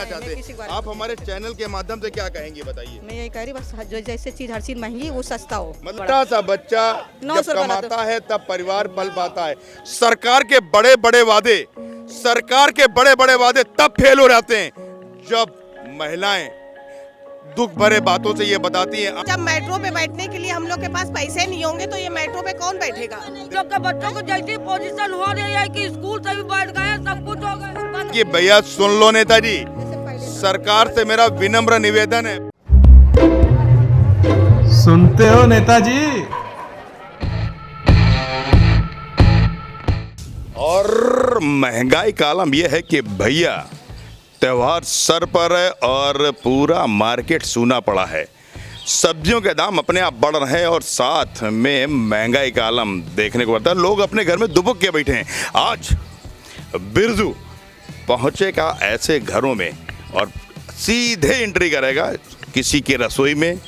कहना चाहते हैं? आप हमारे चैनल के माध्यम से क्या कहेंगे बताइए? मैं यही कह रही बस जो जैसे चीज हर चीज महंगी वो सस्ता हो। मतलब छोटा सा बच्चा 900 जब रुपए कमाता है तब परिवार पल पाता है। सरकार के बड़े बड़े वादे तब फेल हो जाते हैं जब महिलाएं दुख भरे बातों से ये बताती हैं। जब मेट्रो पे बैठने के लिए हम लोग के पास पैसे नहीं होंगे तो ये मेट्रो पे कौन बैठेगा? लोग के बच्चों को जैसी पोजीशन हो रही है कि स्कूल से भी बैठ गए, सब कुछ हो गया। कि भैया सुन लो नेताजी, सरकार से मेरा विनम्र निवेदन है। सुनते हो नेताजी? और महंगाई का आलम यह है कि भैया त्योहार सर पर है और पूरा मार्केट सूना पड़ा है। सब्जियों के दाम अपने आप बढ़ रहे हैं और साथ में महंगाई का आलम देखने को पड़ता है। लोग अपने घर में दुबक के बैठे हैं। आज बिरजू पहुंचेगा ऐसे घरों में और सीधे एंट्री करेगा किसी की रसोई में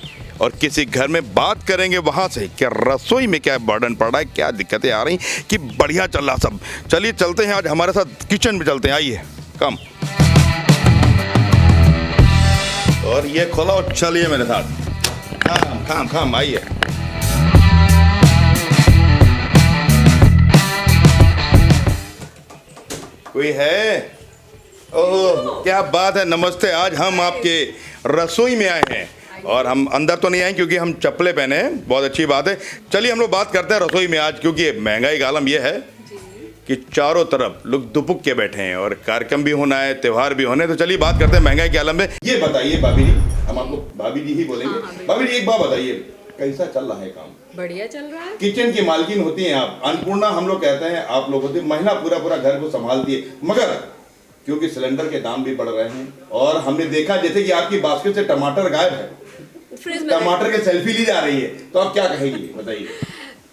और किसी घर में बात करेंगे वहां से क्या रसोई में क्या बर्डन पड़ रहा है, क्या दिक्कतें आ रही कि बढ़िया चल रहा सब। चलिए चलते हैं, आज हमारे साथ किचन में चलते हैं। आइए कम और ये खोलो, चलिए मेरे साथ। काम आइए। कोई है? ओह क्या बात है, नमस्ते। आज हम आपके रसोई में आए हैं और हम अंदर तो नहीं आए क्योंकि हम चप्पलें पहने हैं। बहुत अच्छी बात है। चलिए हम लोग बात करते हैं रसोई में आज, क्योंकि महंगाई का आलम यह है कि चारों तरफ लोग दुबक के बैठे हैं और कार्यक्रम भी होना है, त्योहार भी होने। तो चलिए बात करते हैं महंगाई के आलम में। ये बताइए भाभी जी, हम आपको भाभी जी ही बोलेंगे। हाँ, भाभी जी एक बात बताइए, कैसा चल रहा है काम? बढ़िया चल रहा है। किचन की मालकिन होती हैं आप, अन्नपूर्णा हम लोग कहते हैं, आप लोग होते हैं। महिला पूरा घर को संभालती है, मगर क्योंकि सिलेंडर के दाम भी बढ़ रहे हैं और हमने देखा जैसे कि आपकी बास्केट से टमाटर गायब है, टमाटर के सेल्फी ली जा रही है, तो आप क्या कहेंगी बताइए?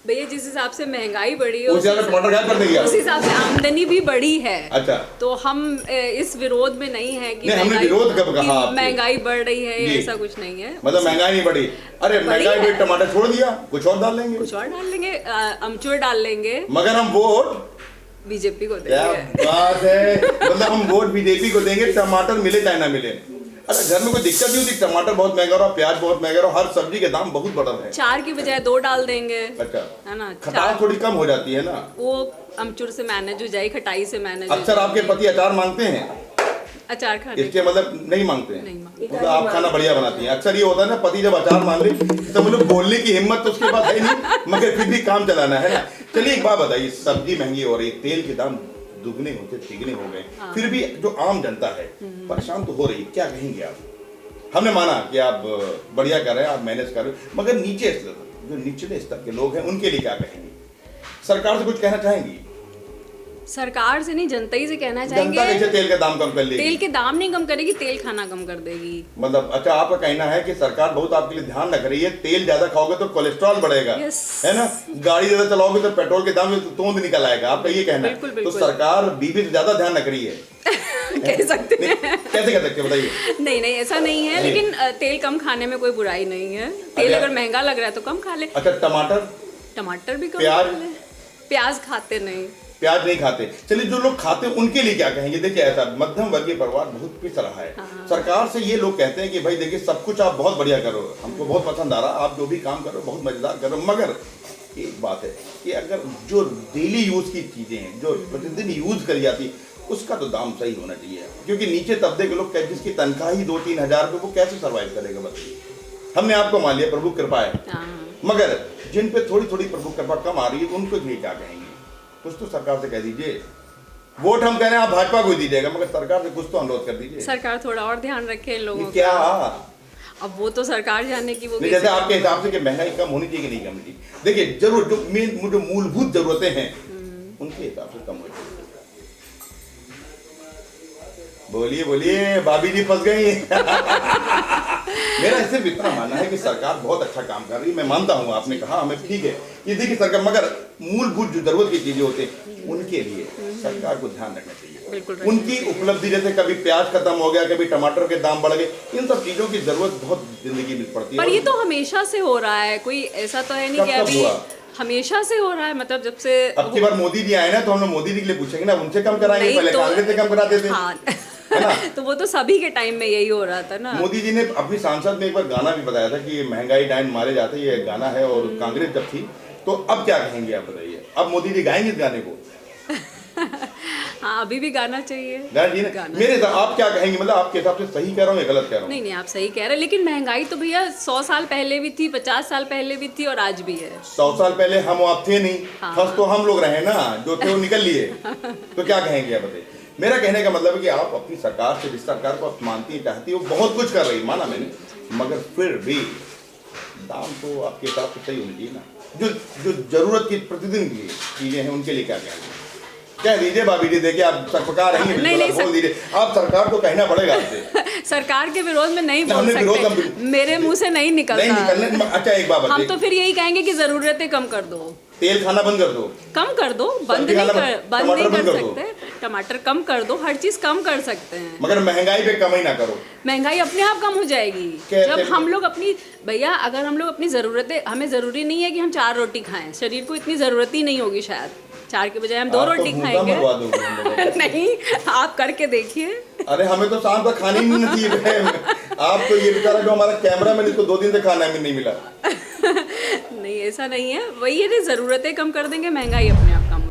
भैया जिस हिसाब से महंगाई बढ़ी है उस टमाटर गायब कर देंगे, उस हिसाब से आमदनी भी बढ़ी है। अच्छा, तो हम इस विरोध में नहीं है कि हमने विरोध कब कहा? महंगाई बढ़ रही है, ऐसा कुछ नहीं है। मतलब महंगाई नहीं बढ़ी? अरे महंगाई बढ़ी, टमाटर छोड़ दिया, कुछ और डाल लेंगे, अमचूर डाल लेंगे, मगर हम वोट बीजेपी को देंगे। क्या बात है, मतलब हम वोट बीजेपी को देंगे, टमाटर मिले चाहे ना मिले। अरे घर में कोई दिक्कत नहीं होती, टमाटर बहुत महंगा रहा, प्याज बहुत महंगा रहा, हर सब्जी के दाम बहुत बढ़ रहे हैं। 4 की बजाय 2 डाल देंगे। अच्छा, है ना, खटास थोड़ी कम हो जाती है ना, वो अमचूर से मैनेज हो जाए, खटाई से मैनेज। अक्सर आपके पति अचार मांगते हैं? अचार खाने इसके मतलब नहीं मांगते हैं? नहीं मांगते। मतलब आप खाना बढ़िया बनाती हैं। अक्सर ये होता है ना, पति जब अचार मांग ले तो मतलब बोलने की हिम्मत तो उसके पास है नहीं, मगर फिर भी काम चलाना है ना। चलिए एक बात बताइए, सब्जी महंगी हो रही, तेल के दाम दुगने होते तिगने हो गए, फिर भी जो आम जनता है परेशान तो हो रही, क्या कहेंगे आप? हमने माना कि आप बढ़िया कर रहे हैं, आप मैनेज कर रहे हैं, मगर नीचे जो निचले स्तर के लोग हैं उनके लिए क्या कहेंगे? सरकार से कुछ कहना चाहेंगी? सरकार से नहीं, जनता ही से कहना चाहेंगे। जनता कैसे तेल का दाम कम कर लेगी? तेल के दाम नहीं कम करेगी, तेल खाना कम कर देगी। मतलब अच्छा, आपका कहना है कि सरकार बहुत आपके लिए ध्यान रख रही है, तेल ज्यादा खाओगे तो कोलेस्ट्रॉल बढ़ेगा, है ना, गाड़ी ज्यादा चलाओगे तो पेट्रोल के दाम में तोंद निकल आएगा, आपका ये कहना है। तो सरकार बीवी से ज्यादा ध्यान रख रही है कह सकते हैं। कैसे कह सकते हैं बताइए? नहीं ऐसा नहीं है, लेकिन तेल कम खाने में कोई बुराई नहीं है। तेल अगर महंगा लग रहा है तो कम खा ले। अच्छा, टमाटर भी कम, प्याज खाते नहीं, प्याज नहीं खाते। चलिए जो लोग खाते हैं उनके लिए क्या कहेंगे? देखिए ऐसा मध्यम वर्गीय परिवार बहुत पिस रहा है। हाँ। सरकार से ये लोग कहते हैं कि भाई देखिए सब कुछ आप बहुत बढ़िया करो, हमको बहुत पसंद आ रहा, आप जो भी काम करो बहुत मजेदार करो, मगर एक बात है कि अगर जो डेली यूज की चीजें हैं, जो प्रतिदिन यूज करी जाती, उसका तो दाम सही होना चाहिए, क्योंकि नीचे तबके के लोग जिसकी तनख्वाह ही 2-3 हजार रुपये, वो कैसे सर्वाइव करेगा बताइए? हमने आपको मान लिया प्रभु कृपा है, मगर जिन पे थोड़ी थोड़ी प्रभु कृपा कम आ रही है उनको लिए क्या कहेंगे? कुछ तो सरकार से कह दीजिए। वोट हम कह रहे हैं आप भाजपा को दीजिएगा, मगर सरकार से कुछ तो अनुरोध कर दीजिए। सरकार थोड़ा और ध्यान रखे इन लोगों क्या का। अब वो तो सरकार जाने की, वो जैसे आपके हिसाब से कि महंगाई कम होनी चाहिए कि नहीं कम चाहिए? देखिए जरूर जो मूलभूत जरूरतें हैं उनके हिसाब से कम हो चाहिए। बोलिए भाभी जी फंस गई। मेरा सिर्फ इतना मानना है कि सरकार बहुत अच्छा काम कर रही है, मैं मानता हूँ, आपने कहा हमें ठीक है, ये देखिए सरकार, मगर मूलभूत जो जरूरत की चीजें होती हैं उनके लिए सरकार को ध्यान रखना चाहिए। उनकी उपलब्धि, जैसे कभी प्याज खत्म हो गया, कभी टमाटर के दाम बढ़ गए, इन सब चीजों की जरूरत बहुत जिंदगी में पड़ती है। पर ये तो हमेशा से हो रहा है, कोई ऐसा तो है नहीं कि अभी हमेशा से हो रहा है। मतलब जब से अब की बार मोदी जी आए ना, तो हम लोग मोदी जी के लिए पूछेंगे ना, उनसे कम कराएंगे, पहले कांग्रेस से कम कराते थे। है ना? तो वो तो सभी के टाइम में यही हो रहा था ना। मोदी जी ने अपनी सांसद में एक बार गाना भी बताया था कि ये महंगाई डाइन मारे जाते, ये गाना है, और कांग्रेस जब थी। तो अब क्या कहेंगे आप बताइए, अब मोदी जी गाएंगे इस गाने को? हाँ, अभी भी गाना चाहिए। जी ने मेरे आप क्या कहेंगे, मतलब आपके हिसाब से सही कह रहा हूँ या गलत कह रहा हूँ? नहीं, आप सही कह रहे हैं, लेकिन महंगाई तो भैया 100 साल पहले भी थी, 50 साल पहले भी थी और आज भी है। 100 साल पहले हम आप थे नहीं, हाँ। फर्स्ट तो हम लोग रहे ना, जो थे वो निकल लिए। तो क्या कहेंगे आप बताइए? मेरा कहने का मतलब है कि आप अपनी सरकार से, जिस सरकार को आप मानती हैं, चाहती है, वो बहुत कुछ कर रही, माना मैंने, मगर फिर भी दाम तो आपके हिसाब से सही होनी चाहिए ना। जो जरूरत की प्रतिदिन की चीजें हैं, उनके लिए क्या कहेंगे? कह दीजिए भाभी जी, देखिए आप सरकार रहेंगे, नहीं, बोल दीजिए, आप सरकार को कहना पड़ेगा आपसे। सरकार के विरोध में नहीं बोल सकते, मेरे मुंह से नहीं निकलता। अच्छा एक बात हम तो फिर यही कहेंगे कि जरूरतें कम कर दो, तेल खाना बंद कर दो, कम कर दो, बंद नहीं कर सकते, टमाटर कम कर दो, हर चीज कम कर सकते हैं, मगर महंगाई पे कम ही ना करो। महंगाई अपने आप कम हो जाएगी जब हम लोग अपनी, भैया अगर हम लोग अपनी जरूरतें, हमें जरूरी नहीं है कि हम 4 रोटी खाएं, शरीर को इतनी जरूरत ही नहीं होगी, शायद 4 के बजाय हम 2 रोटी खाएंगे। नहीं, आप करके देखिए। अरे हमें तो शाम का खाने ही नहीं नसीब है। आप तो ये बेचारा जो हमारा कैमरा मैन, इसको 2 दिन से खाना भी नहीं मिला। नहीं, ऐसा नहीं है, वही है, जरूरतें कम कर देंगे, महंगाई अपने आप कम।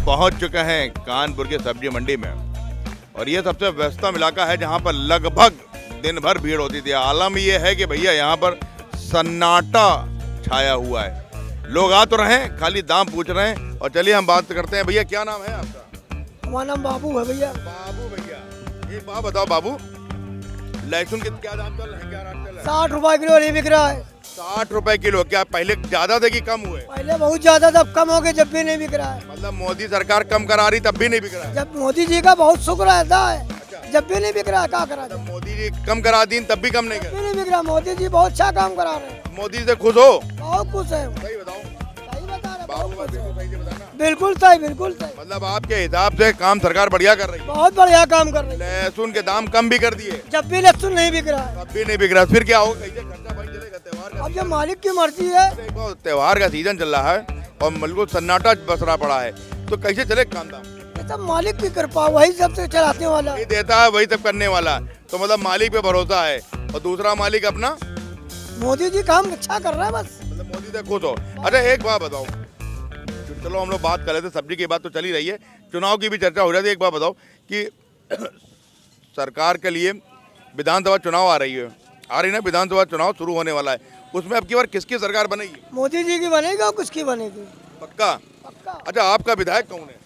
पहुंच चुके हैं कानपुर के सब्जी मंडी में, और ये सबसे व्यस्तम इलाका है जहां पर लगभग दिन भर भीड़ होती थी। आलम ये है कि भैया यहाँ पर सन्नाटा छाया हुआ है, लोग आ तो रहे हैं, खाली दाम पूछ रहे हैं। और चलिए हम बात करते हैं। भैया क्या नाम है आपका? हमारा नाम बाबू है भैया। बाबू भैया, एक बात बताओ बाबू, लहसुन के क्या दाम चल रहे हैं, क्या रेट चल रहा है? 60 रुपए किलो नहीं बिक रहा है। 60 रुपए किलो। क्या पहले ज्यादा थे कि कम हुए? पहले बहुत ज्यादा था, अब कम हो गए, जब भी नहीं बिक रहा है। मतलब मोदी सरकार कम करा रही तब भी नहीं बिक रहा है? जब मोदी जी का बहुत शुक्र रहता है, जब भी नहीं बिक रहा है, क्या करा जाए? मोदी जी कम करा दी तब भी कम नहीं जब भी नहीं बिक रहा, मोदी जी बहुत अच्छा काम करा रहे हैं। मोदी से खुश हो? बहुत खुश है। सही बताओ, सही बता रहे, बाबू बहुत खुश है। सही से बताना। बिल्कुल सही, बिल्कुल सही। मतलब आपके हिसाब से काम सरकार बढ़िया कर रही है? बहुत बढ़िया काम कर रही है। लहसुन के दाम कम भी कर दिए, जब भी लहसुन नहीं बिक रहा है, तब भी नहीं बिक रहा, फिर क्या होगा? कैसे खर्चा भाई चलेगा? त्योहार का अब जब मालिक की मर्जी है। देखो त्योहार का सीजन चल रहा है और बिल्कुल सन्नाटा बसरा पड़ा है, तो कैसे चले काम दाम? ये सब मालिक की कृपा, वही सबसे चलाने वाला वही देता है, वही सब करने वाला। तो मतलब मालिक पे भरोसा है, और दूसरा मालिक अपना मोदी जी काम अच्छा कर रहा है बस। मतलब मोदी से खुश हो। अच्छा एक बात बताओ, चलो हम लोग बात कर रहे थे, सब्जी की बात तो चली रही है, चुनाव की भी चर्चा हो जाती है। एक बात बताओ कि सरकार के लिए विधानसभा चुनाव आ रही है, आ रही ना, विधानसभा चुनाव शुरू होने वाला है, उसमें अब की बार किसकी सरकार बनेगी? मोदी जी की बनेगी और किसकी बनेगी? पक्का? पक्का। अच्छा आपका विधायक कौन है?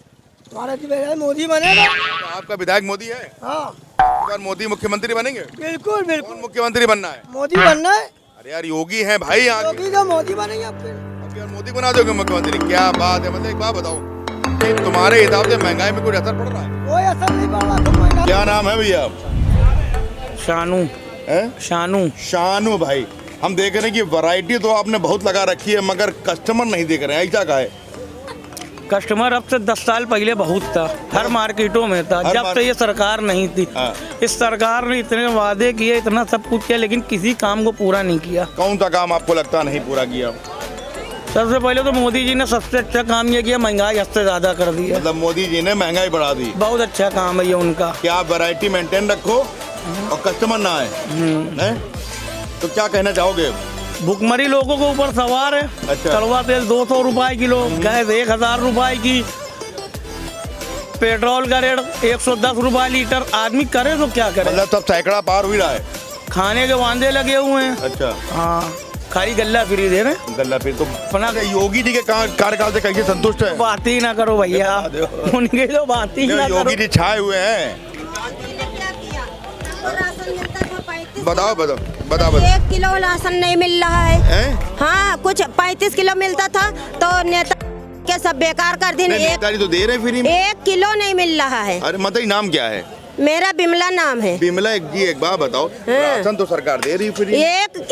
हमारा जी विधायक मोदी बनेगा। आपका विधायक मोदी है? हाँ, इस बार मोदी मुख्यमंत्री बनेंगे? बिल्कुल बिल्कुल। कौन मुख्यमंत्री बनना है? मोदी बनना है। अरे यार योगी है भाई यहाँ के। योगी का मोदी बनेंगे अब फिर। अब यार मोदी बना दोगे मुख्यमंत्री? क्या बात है। मतलब एक बात बताओ कि तुम्हारे हिसाब से महंगाई में कुछ असर पड़ रहा है? कोई असर नहीं पड़ रहा। तो महंगा क्या नाम है भैया? शानू हैं? शानू शानू भाई, हम देख रहे हैं कि वैरायटी तो आपने बहुत लगा रखी है, मगर कस्टमर नहीं देख रहे हैं, ऐसा का है? कस्टमर अब से 10 साल पहले बहुत था, हर मार्केटों में था, जब से ये सरकार नहीं थी। हाँ। इस सरकार ने इतने वादे किए, इतना सब कुछ किया, लेकिन किसी काम को पूरा नहीं किया। कौन सा काम आपको लगता है नहीं पूरा किया? सबसे पहले तो मोदी जी ने सबसे अच्छा काम ये किया, महंगाई हद से ज्यादा कर दी है। मतलब मोदी जी ने महंगाई बढ़ा दी। बहुत अच्छा काम है ये उनका। कि आप वैरायटी मेंटेन रखो और कस्टमर ना आए, हैं? तो क्या कहना चाहोगे? भुखमरी लोगों के ऊपर सवार है। अच्छा। कड़वा तेल 200 रुपए किलो, गैस 1000 रुपए की, पेट्रोल का रेट 110 रुपए लीटर, आदमी करे तो क्या करे? मतलब सब सैकड़ा पार हुई रहा है। खाने के वांदे लगे हुए हैं। अच्छा हाँ, खाली गल्ला फ्री दे रहे हैं। गल्ला फिर तो अपना योगी जी के कार्यकाल से कैसे संतुष्ट है? बात ही ना करो भैया, उनकी तो बात ही ना योगी करो। जी छाए हुए हैं। बताओ बताओ बताओ बताओ। 1 किलो राशन नहीं मिल रहा है, हैं? हाँ कुछ 35 किलो मिलता था तो नेता के सब बेकार कर दिए। नेताजी तो दे रहे हैं फ्री में। 1 किलो नहीं मिल रहा है। अरे मतलब नाम क्या है? मेरा बिमला नाम है। बिमला एक बात बताओ, राशन तो सरकार दे रही फ्री,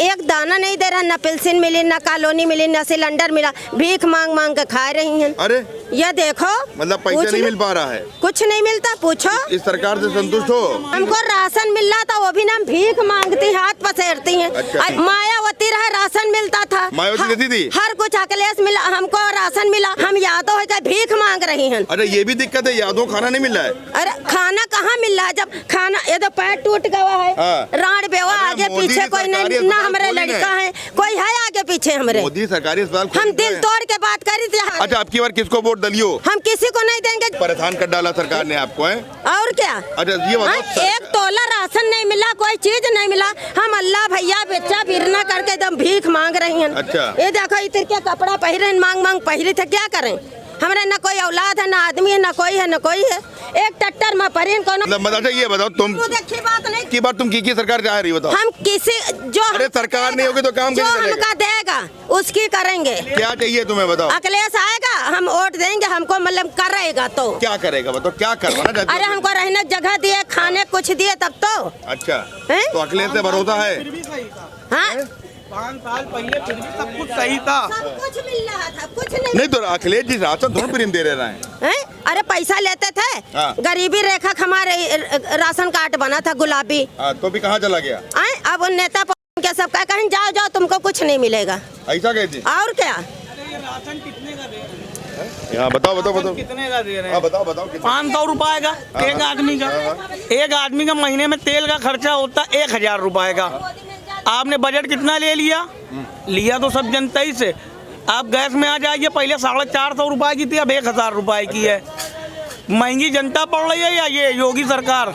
एक दाना नहीं दे रहा, न पेंशन मिली, न कॉलोनी मिली, न सिलेंडर मिला, भीख मांग मांग के खा रही हैं। अरे ये देखो, मतलब पैसा नहीं मिल पा रहा है, कुछ नहीं मिलता। पूछो, इस सरकार से संतुष्ट हो? हमको राशन मिल रहा था, वो भी ना भीख मांगती, हाथ पसेरती हैं। अच्छा। मायावती रहा, राशन मिलता था, मायावती देती थी, हर कुछ अखिलेश मिला, हमको राशन मिला। हम यादव है भीख मांग रही हैं। अरे ये भी दिक्कत है, यादव खाना नहीं मिल रहा है। अरे खाना कहाँ मिल रहा है, जब खाना ये तो पैर टूट गया है, राण बेवा, आगे पीछे कोई नहीं, ना हमारे लड़का है, कोई है आगे पीछे हमारे। मोदी सरकारी अस्पताल हम दिल तोड़ के बात करी थी। अच्छा, अब की बार किसको वोट दलियो? हम किसी को नहीं देंगे। परेशान कर डाला सरकार ने आपको, है? और क्या? अच्छा ये बताओ, एक तोला राशन नहीं मिला, कोई चीज नहीं मिला। हम अल्लाह भैया बच्चा बिरना करके एकदम भीख मांग रही हैं। अच्छा। ये देखो इतर के कपड़ा पहरे, मांग मांग पहरी थे, क्या करें? हमारे न कोई औलाद है, न आदमी है, न कोई है, न कोई है। एक टट्टर में परीन को अच्छा ये बताओ, तुम देखी बात नहीं की बार तुम की सरकार चाह रही, बताओ? हम किसी जो, अरे सरकार नहीं होगी तो काम जो कैसे हमका देगा उसकी करेंगे। क्या चाहिए तुम्हें, बताओ? अखिलेश आएगा, हम वोट देंगे, हमको मतलब करेगा तो क्या करेगा, बताओ क्या करवाना चाहते हो? अरे हमको रहने जगह दिए, खाने कुछ दिए, तब तो। अच्छा, हैं? तो अखिलेश से भरोसा है? हाँ, 5 साल पहले फिर भी सब कुछ सही था, सब कुछ मिल रहा था, कुछ नहीं तो अखिलेश जी राशन थोड़ा प्रीम दे रहे हैं। अरे पैसा लेते थे, हाँ। गरीबी रेखा हमारे राशन कार्ड बना था गुलाबी, तो भी कहाँ चला गया? अब उन नेता के सब कहीं जाओ जाओ, तुमको कुछ नहीं मिलेगा। ऐसा कहती? और क्या? राशन कितने का दे रहे हैं? यहाँ बताओ कितने का दे रहे हैं? हैं? बताओ 500 रुपए का एक आदमी का। एक आदमी का महीने में तेल का खर्चा होता 1000 रुपए का। आपने बजट कितना ले लिया तो सब जनता ही से। आप गैस में आ जाइए, पहले 450 रुपए की थी, अब 1000 रुपए की है। महंगी जनता पड़ रही है या ये योगी सरकार?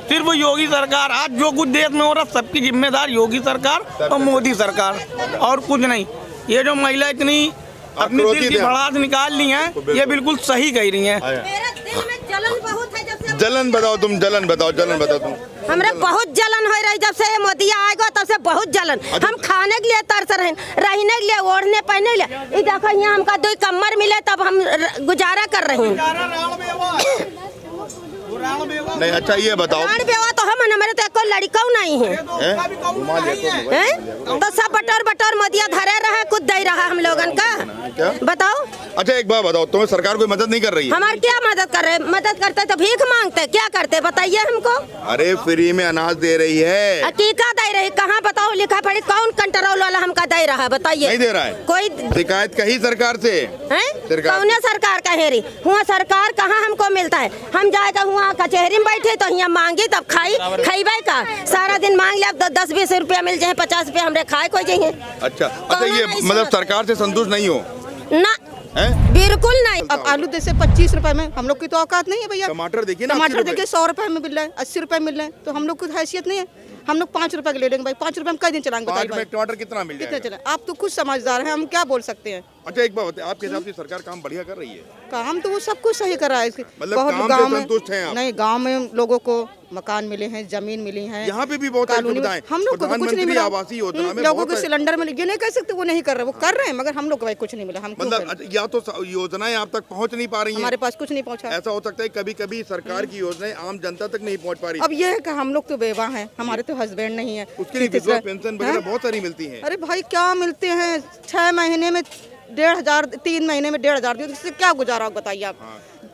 सिर्फ योगी सरकार। आज जो कुछ देश में हो रहा सबकी जिम्मेदार योगी सरकार और मोदी सरकार, और कुछ नहीं। ये जो महिला इतनी अपनी दिल की भड़ास निकाल ली है, ये बिल्कुल सही कह रही है। मेरा दिल में जलन बहुत है जब से। जलन बताओ तुम, जलन बताओ तुम। हमरे बहुत जलन हो रही, जब से ये मोदी आएगा तब से बहुत जलन। हम खाने के लिए तरस रहे, रहने के लिए, ओढ़ने पहनने के लिए। ये देखो यहाँ हमका 2 कमर मिले तब हम गुजारा कर रहे हैं। नहीं अच्छा ये बताओ, बेवा तो हम हमारे तो एक लड़का नहीं है, तो सब बटोर मोदिया धरे रहा, कुछ दे रहा हम लोगन का। बताओ। अच्छा एक बात बताओ, तुम्हें सरकार कोई मदद नहीं कर रही है? हमारे क्या मदद कर रहे? मदद करते तो भीख मांगते, क्या करते बताइए हमको? अरे फ्री में अनाज दे रही है। हकीका दे रही, कहाँ बताओ? लिखा पढ़ी कौन कंट्रोल वाला हमका दे रहा है, बताइए? नहीं दे रहा है कोई शिकायत कही सरकार से? कौन सरकार कहे रही हुआ? सरकार कहाँ हमको मिलता है? हम जाएगा हुआ कचहरी में बैठे तो यहाँ मांगी तब खाई, खाईबे का सारा दिन मांग ले, अब 10-20 रुपया मिल जाए, 50 रुपया हमरे खाए कोई चाहिए। अच्छा ये मतलब सरकार से संतुष्ट नहीं हो? ना, बिल्कुल नहीं। अब आलू जैसे 25 रुपए में, हम लोग की तो औकात नहीं है भैया। टमाटर देखिए ना, टमाटर देखिए 100 रुपए में मिल रहा है, 80 रुपए मिल रहे हैं, तो हम लोग की हैसियत नहीं है। हम लोग 5 रुपए के ले लेंगे भाई, 5 रुपए में कई दिन चलाएंगे? टमाटर कितना मिल कितने चले? आप तो खुद समझदार हैं, हम क्या बोल सकते हैं। अच्छा एक बात बताइए, आपके हिसाब से सरकार काम बढ़िया कर रही है? काम तो वो सब कुछ सही कर रहा है, मतलब काम से संतुष्ट हैं आप? नहीं, गांव में लोगों को मकान मिले हैं, जमीन मिली है, यहाँ पे भी बहुत सुविधाएं। हम लोग को तो कुछ नहीं मिला। आवासीय योजना में लोगों को सिलेंडर मिले, ये नहीं कह सकते वो नहीं कर रहे, वो कर रहे हैं, मगर हम लोग को भाई कुछ नहीं मिला। हम मतलब या तो योजनाएं आप तक पहुँच नहीं पा रही हैं, हमारे पास कुछ नहीं पहुँचा। ऐसा हो सकता है कभी कभी सरकार की योजनाएं आम जनता तक नहीं पहुँच पा रही। अब ये है कि हम लोग तो बेवा हैं, हमारे तो हस्बैंड नहीं है, उसके लिए विधवा पेंशन वगैरह बहुत सारी मिलती है। अरे भाई क्या मिलते हैं? 6 महीने में 1500, 3 महीने में 1500 दिए, इससे क्या गुजारा बताइए आप?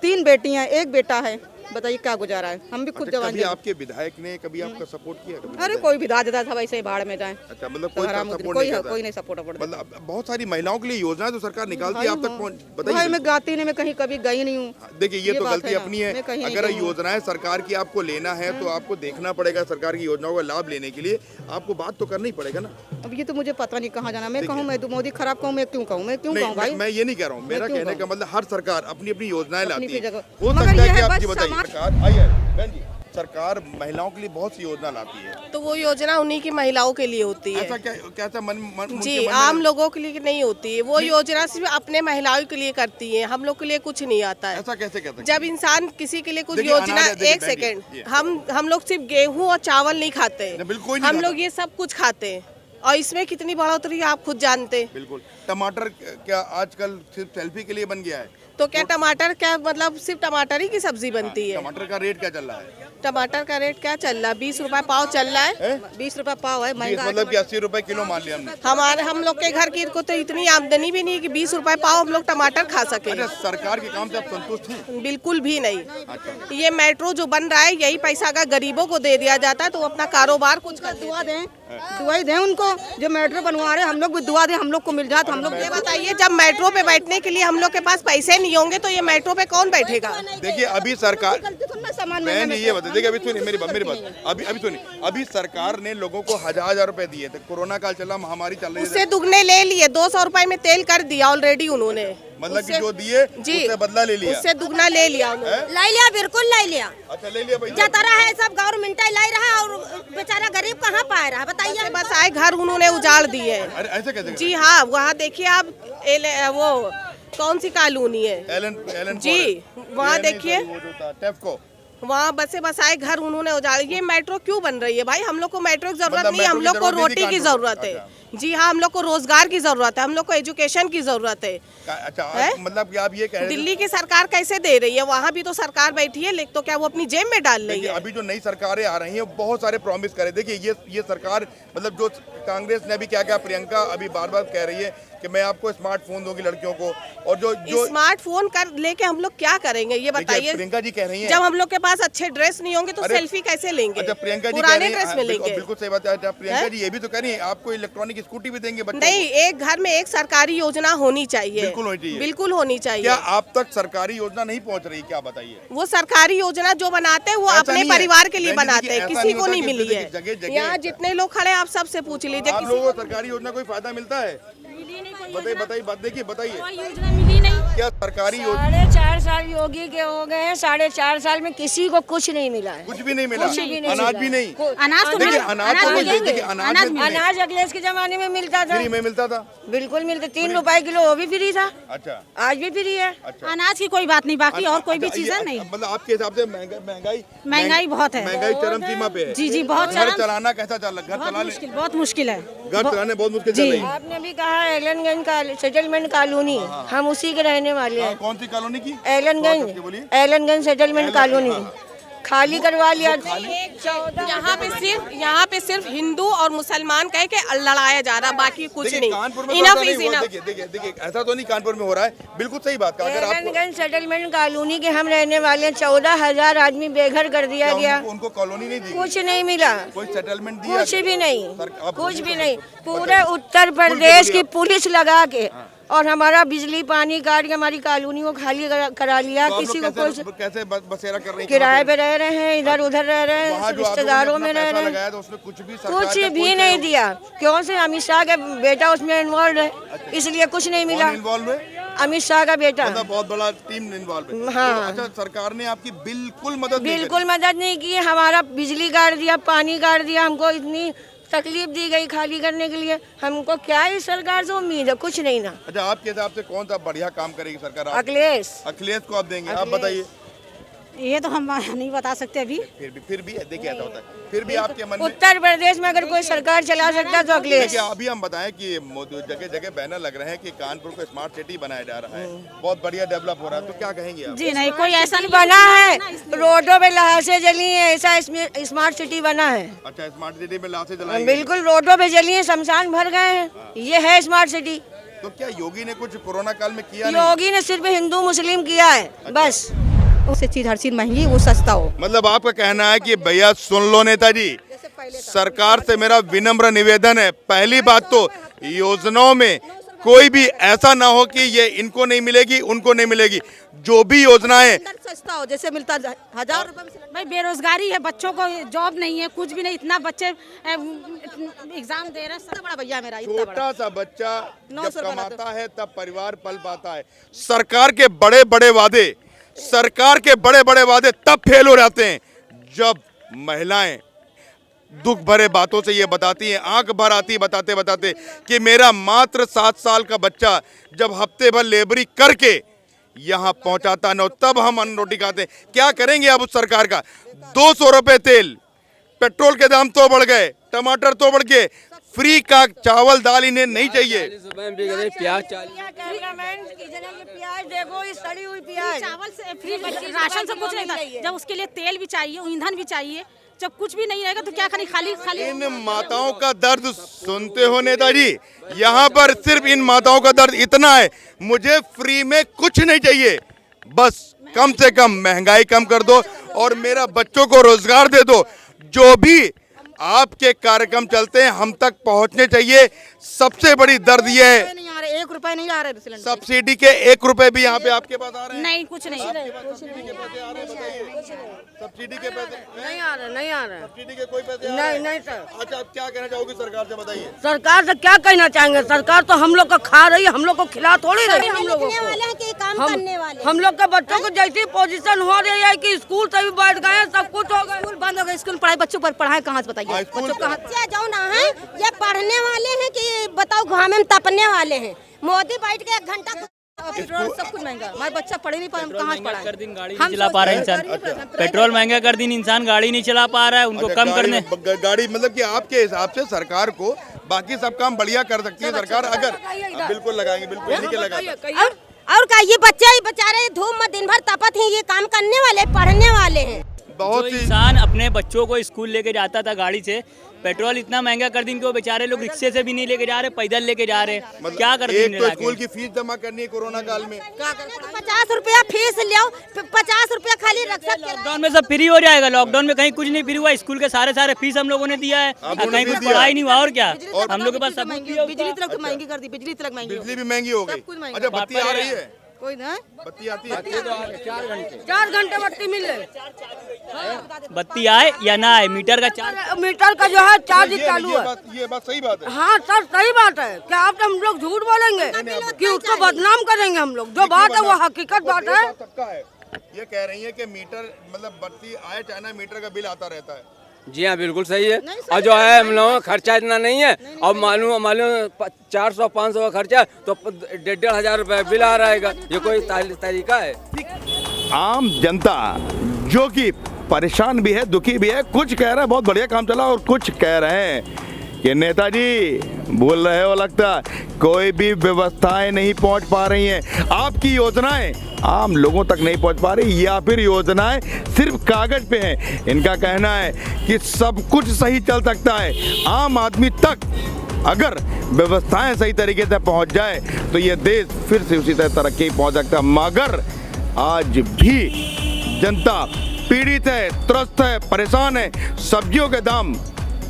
3 बेटियां, 1 बेटा है, बताइए क्या गुजारा है? हम भी खुद जवान। कभी आपके विधायक ने कभी आपका सपोर्ट किया? अरे कोई विधायक देता था वैसे ही भाड़ में जाए। अच्छा मतलब कोई नहीं सपोर्ट। मतलब बहुत सारी महिलाओं के लिए योजनाएं तो सरकार निकालती है, आप तक बताइए। भाई मैं गाती नहीं, मैं कहीं कभी गई नहीं हूँ। देखिए ये तो गलती अपनी है। अगर योजनाएं सरकार की आपको लेना है तो आपको देखना पड़ेगा, सरकार की योजनाओं का लाभ लेने के लिए आपको बात तो करना ही पड़ेगा ना। अब ये तो मुझे पता नहीं कहाँ जाना। मैं कहूँ मैं मोदी खराब कहूँ, मैं क्यों कहूँ? मैं क्यों कहूँ भाई? मैं ये नहीं कह रहा हूँ, मेरा कहने का मतलब हर सरकार अपनी अपनी योजनाएं लाती है। हो मगर सकता ये है कि है आप बस जी बताइए, सरकार आइए बहन जी, सरकार महिलाओं के लिए बहुत सी योजना लाती है, तो वो योजना उन्हीं की महिलाओं के लिए होती है। ऐसा कैसा मन जी, आम लोगों के लिए नहीं होती है वो योजना, सिर्फ अपने महिलाओं के लिए करती है, हम लोग के लिए कुछ नहीं आता है। ऐसा कैसे कहते हैं? जब इंसान किसी के लिए कुछ योजना, एक सेकेंड, हम लोग सिर्फ गेहूं और चावल नहीं खाते, हम लोग ये सब कुछ खाते हैं, और इसमें कितनी बढ़ोतरी है आप खुद जानते हैं। बिल्कुल। टमाटर क्या आजकल सिर्फ सेल्फी के लिए बन गया है? तो क्या टमाटर क्या मतलब सिर्फ टमाटर ही की सब्जी बनती है? टमाटर का रेट क्या चल रहा है? टमाटर का रेट क्या चल रहा है? 20 रुपए पाव चल रहा है। 20 रुपए पाव है, महंगा मतलब कि 80 रुपए किलो मान लिया हमने। हम लोग के घर की को तो इतनी आमदनी भी नहीं है कि 20 रुपए पाव हम लोग टमाटर खा सके। अच्छा, सरकार के काम से आप संतुष्ट हैं? बिल्कुल भी नहीं। ये मेट्रो जो बन रहा है यही पैसा अगर गरीबों को दे दिया जाता है तो अपना कारोबार कुछ कर दुआ दें, दुआई दें उनको जो मेट्रो बनवा रहे हैं, हम लोग भी दुआ दें, हम लोग को मिल जाए तो हम लोग। ये बताइए, जब मेट्रो पे बैठने के लिए हम लोग के पास पैसे नहीं होंगे तो ये मेट्रो पे कौन बैठेगा? देखिए अभी सरकार, सामान मैं ये बता, देखिए अभी सुनिए मेरी बात, अभी सुनिए, अभी सरकार ने लोगों को हजार रुपए दिए थे, कोरोना काल चला, महामारी चल रही है, उससे दुगने ले लिए, 200 रुपए में तेल कर दिया ऑलरेडी उन्होंने। मतलब कि जो दिए उससे बदला ले लिया, उससे दुगना ले लिया उन्होंने। ले लिया, बिल्कुल ले लिया। अच्छा, ले लिया भाई, जाता रहा है सब गवर्नमेंट ले रहा है और बेचारा गरीब कहाँ पाए रहा बताइए। बस आए घर उन्होंने उजाड़ दिए। अरे ऐसे कैसे? जी हाँ, वहाँ देखिए आप वो कौन सी कॉलोनी है? एलन जी, वहाँ देखिए, टेफको, वहाँ बसे बसाए घर उन्होंने उजाड़। ये मेट्रो क्यों बन रही है भाई? हम लोग को मेट्रो की जरूरत मतलब नहीं है, हम लोग को रोटी की जरूरत है। अच्छा। जी हाँ, हम लोग को रोजगार की जरूरत है, हम लोग को एजुकेशन की जरूरत है। अच्छा, मतलब कि आप ये कह रहे हैं दिल्ली की सरकार कैसे दे रही है? वहाँ भी तो सरकार बैठी है, लेकिन तो क्या वो अपनी जेब में डाल रही है? अभी जो नई सरकारें आ रही हैं बहुत सारे प्रॉमिस करे। देखिए ये सरकार, मतलब जो कांग्रेस ने अभी क्या क्या, प्रियंका अभी बार बार कह रही है कि मैं आपको स्मार्टफोन दूंगी लड़कियों को, और जो स्मार्टफोन कर लेके हम लोग क्या करेंगे ये बताइए? प्रियंका जी कह रही हैं, जब हम लोग के पास अच्छे ड्रेस नहीं होंगे तो सेल्फी कैसे लेंगे? अच्छा, प्रियंका जी पुराने ड्रेस में लेंगे। बिल्कुल सही बात है। प्रियंका जी ये भी तो कह रही है आपको इलेक्ट्रॉनिक स्कूटी भी देंगे बच्चों नहीं, एक घर में एक सरकारी योजना होनी चाहिए। बिल्कुल होनी चाहिए, बिल्कुल होनी चाहिए। क्या आप तक सरकारी योजना नहीं पहुंच रही? क्या बताइए? वो सरकारी योजना जो बनाते हैं वो अपने परिवार के लिए बनाते हैं, किसी को नहीं मिली है। यहाँ जितने लोग खड़े हैं आप सबसे पूछ लीजिए, आप लोगों को सरकारी योजना कोई फायदा मिलता है? बताइए, बताइए योजना मिली नहीं। क्या सरकारी योजना? 4.5 साल योगी के हो गए हैं, 4.5 साल में किसी को कुछ नहीं मिला है। कुछ भी नहीं मिला, कुछ भी नहीं अनाज मिला। भी नहीं। अनाज तो देखिए, मिला- अनाज तो मिलेंगे। देखिए, अनाज अखिलेश के जमाने में मिलता था, फ्री में मिलता था, बिल्कुल मिलता। 3 रुपए किलो वो भी फ्री था, अच्छा आज भी फ्री है। अच्छा। अनाज की कोई बात नहीं, बाकी और कोई भी अच्छा, चीज ये- है नहीं। मतलब आपके हिसाब से महंगाई बहुत है, महंगाई चरम सीमा पे है। जी जी, बहुत घर चलाना कैसा चल रहा? बहुत मुश्किल है। घर चलाने बहुत मुश्किल चल रही है। आपने भी कहा एलनगंज का सेटलमेंट कॉलोनी, हम उसी के रहने वाले हैं। कौन सी कॉलोनी की? एलनगंज सेटलमेंट कॉलोनी खाली करवा लिया। यहाँ पे सिर्फ हिंदू और मुसलमान कह के लड़ाया जा रहा, बाकी कुछ नहीं। कानपुर में इनफ नहीं इज हुआ। इनफ। देखिए ऐसा तो नहीं कानपुर में हो रहा है, बिल्कुल सही बात का। अगर आप एलनगंज सेटलमेंट कॉलोनी के हम रहने वाले हैं, 14,000 आदमी बेघर कर दिया गया। उनको कॉलोनी नहीं दी, कुछ नहीं मिला, कोई सेटलमेंट दिया, कुछ भी नहीं, अब कुछ भी नहीं। पूरे उत्तर प्रदेश की पुलिस लगा के और हमारा बिजली पानी काट के हमारी कॉलोनी को खाली करा लिया। तो किसी को कोई कैसे बसेरा कर रही? किराए पे रह रहे हैं, इधर उधर रह रहे हैं, वहाँ जो आप लोगों ने रिश्तेदारों अपना में रह पैसा रहे हैं, लगाया था, उसमें कुछ भी सरकार कुछ का भी कोई नहीं सहयोग- दिया। क्यों से अमित शाह का बेटा उसमें इन्वॉल्व है, इसलिए कुछ नहीं मिला। कौन इन्वॉल्व है? अमित शाह का बेटा, मतलब बहुत बड़ा टीम इन्वॉल्व है। हाँ। तो अच्छा, सरकार ने आपकी बिल्कुल मदद नहीं बिल्कुल मदद नहीं की। हमारा बिजली काट दिया, पानी काट दिया, हमको इतनी तकलीफ दी गई खाली करने के लिए। हमको क्या इस सरकार से उम्मीद है? कुछ नहीं ना। करी। अच्छा, आपके हिसाब से कौन सा बढ़िया काम करेगी सरकार? अखिलेश को आप देंगे? आप बताइए। ये तो हम नहीं बता सकते अभी। फिर भी देखिए ऐसा होता है, फिर भी आपके मन में। उत्तर प्रदेश में अगर कोई सरकार चला सकता है तो अखिलेश। देखिए अभी हम बताएं कि जगह जगह बैनर लग रहे हैं कि कानपुर को स्मार्ट सिटी बनाया जा रहा है, बहुत बढ़िया डेवलप हो रहा है, तो क्या कहेंगे आप? जी नहीं, कोई ऐसा नहीं बना है। रोडों पे लाशें जली हैं, ऐसा स्मार्ट सिटी बना है। अच्छा, स्मार्ट सिटी में लाशें जलाई? बिल्कुल, रोडों पे जली हैं, शमशान भर गए हैं, ये है स्मार्ट सिटी। तो क्या योगी ने कुछ कोरोना काल में किया? योगी ने सिर्फ हिंदू मुस्लिम किया है, बस। उससे चीज हर चीज महंगी, वो सस्ता हो। मतलब आपका कहना है कि भैया सुन लो नेताजी, सरकार से मेरा विनम्र निवेदन है, पहली बात तो योजनाओं में कोई भी ऐसा ना हो कि ये इनको नहीं मिलेगी, उनको नहीं मिलेगी। जो भी योजनाएं सस्ता हो, जैसे मिलता 1000 रुपए में। भाई बेरोजगारी है, बच्चों को जॉब नहीं है, कुछ भी नहीं। इतना बच्चे एग्जाम दे रहे हैं। बड़ा भैया मेरा इतना बड़ा। छोटा सा बच्चा 900 जब रुपए कमाता है तब परिवार पल पाता है। सरकार के बड़े बड़े वादे तब फेल हो जाते हैं जब महिलाएं दुख भरे बातों से ये बताती हैं, आंख भर आती बताते बताते कि मेरा मात्र 7 साल का बच्चा जब हफ्ते भर लेबरी करके यहाँ पहुंचाता न, तब हम अन्न रोटी खाते। क्या करेंगे अब उस सरकार का? 200 रुपए तेल, पेट्रोल के दाम तो बढ़ गए, टमाटर तो बढ़ गए, फ्री का चावल दाल इन्हें नहीं चाहिए। प्याज देखो, ये सड़ी हुई प्याज, चावल से फ्री, राशन से कुछ नहीं था। जब उसके लिए तेल भी चाहिए, ईंधन भी चाहिए, जब कुछ भी नहीं रहेगा तो क्या खाली खाली। इन माताओं का दर्द सुनते हो नेताजी, यहाँ पर सिर्फ इन माताओं का दर्द इतना है, मुझे फ्री में कुछ नहीं चाहिए, बस कम से कम महंगाई कम कर दो और मेरा बच्चों को रोजगार दे दो। जो भी आपके कार्यक्रम चलते हैं हम तक पहुंचने चाहिए। सबसे बड़ी दर्द ये है, 1 रुपए नहीं आ रहे सिलेंडर। सब्सिडी के 1 रुपए भी यहाँ पे आपके पास आ रहे हैं? नहीं, कुछ नहीं। सब्सिडी के पैसे आ रहे हैं, बताइए। सब्सिडी के पैसे नहीं आ रहे। सब्सिडी के कोई पैसे आ रहे हैं? नहीं सर। अच्छा, आप क्या कहना चाहोगे सरकार से, बताइए। सरकार से क्या कहना चाहेंगे? सरकार तो हम लोग का खा रही है, हम लोग को खिला थोड़ी रही है। हम लोग हम लोग के बच्चों को जैसी पोजीशन हो रही है कि स्कूल से भी बैठ गए, सब कुछ हो गया, स्कूल बंद हो गए, स्कूल पढ़ाई बच्चों पर पढ़ाई कहाँ से बताइए? बच्चों कहाँ जो ना है ये पढ़ने वाले हैं कि बताओ घाम में तपने वाले हैं। मोदी बैठ के 1 घंटा सब कुछ महंगा, हमारे बच्चा पढ़े नहीं पाए, कहाँ से पढ़ाए? कर दिन गाड़ी नहीं चला पा रहा है इंसान, पेट्रोल महंगा कर दिन इंसान गाड़ी नहीं चला पा रहा है, उनको कम करने गाड़ी मतलब कि आपके हिसाब से सरकार को बाकी सब काम बढ़िया कर सकती है सरकार अगर बिल्कुल लगाएंगे, बिल्कुल नहीं के लगाएंगे। और का ये बच्चे बेचारे धूप में दिन भर तपत हैं, ये काम करने वाले पढ़ने वाले हैं। बहुत इंसान अपने बच्चों को स्कूल लेके जाता था गाड़ी से, पेट्रोल इतना महंगा कर दिन कि वो बेचारे लोग रिक्शे से भी नहीं लेके जा रहे, पैदल लेके जा रहे। मतलब क्या कर एक तो स्कूल की फीस जमा करनी है कोरोना काल में, 50 रुपया फीस लियो, 50 रुपया खाली रख सकते। लॉकडाउन में सब फ्री हो जाएगा, लॉकडाउन में कहीं कुछ नहीं फ्री हुआ, स्कूल के सारे फीस हम लोगों ने दिया है, कहीं कुछ पढ़ाई नहीं हुआ। और क्या, हम लोग के पास सब बिजली तक महंगी कर दी, बिजली तक महंगी, बिजली भी महंगी हो गई। अच्छा, बत्ती आ रही है? कोई ना बत्ती आती है? 4 घंटे बत्ती मिले, बत्ती आए या ना आए, मीटर का जो है चार्ज चालू है। ये बात सही बात है। हाँ सर, सही बात है। क्या आप हम लोग झूठ बोलेंगे कि उसको बदनाम करेंगे? हम लोग जो बात है वो हकीकत बात है। ये कह रही है कि मीटर मतलब बत्ती आए चाहे ना, मीटर का बिल आता रहता है। जी हाँ, बिल्कुल सही है। और जो है हम लोगों का खर्चा इतना नहीं है, और मालूम 400-500 का खर्चा तो 1,500 रुपये बिल आ रहेगा। ये कोई तरीका है? आम जनता जो कि परेशान भी है, दुखी भी है, कुछ कह रहा है बहुत बढ़िया काम चला और कुछ कह रहे हैं कि नेताजी बोल रहे हो लगता कोई भी व्यवस्थाएं नहीं पहुंच पा रही हैं, आपकी योजनाएं आम लोगों तक नहीं पहुंच पा रही या फिर योजनाएं सिर्फ कागज पे हैं। इनका कहना है कि सब कुछ सही चल सकता है, आम आदमी तक अगर व्यवस्थाएं सही तरीके से पहुंच जाए तो ये देश फिर से उसी तरह तरक्की पहुंच सकता है। मगर आज भी जनता पीड़ित है, त्रस्त है, परेशान है। सब्जियों के दाम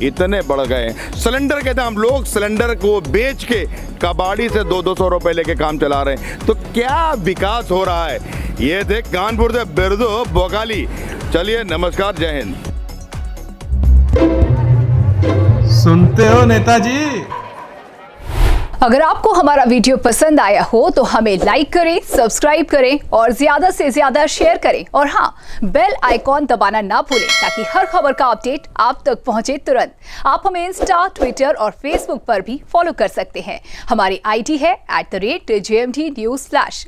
इतने बढ़ गए, सिलेंडर के दाम, लोग सिलेंडर को बेच के कबाड़ी से 200-200 रुपए लेके काम चला रहे हैं। तो क्या विकास हो रहा है? ये थे कानपुर से बिरदू बोगाली। चलिए, नमस्कार, जय हिंद। सुनते हो नेताजी? अगर आपको हमारा वीडियो पसंद आया हो तो हमें लाइक करें, सब्सक्राइब करें और ज्यादा से ज्यादा शेयर करें। और हाँ, बेल आइकॉन दबाना ना भूलें ताकि हर खबर का अपडेट आप तक पहुंचे तुरंत। आप हमें इंस्टा, ट्विटर और फेसबुक पर भी फॉलो कर सकते हैं। हमारी आईडी है @JMT News Flash।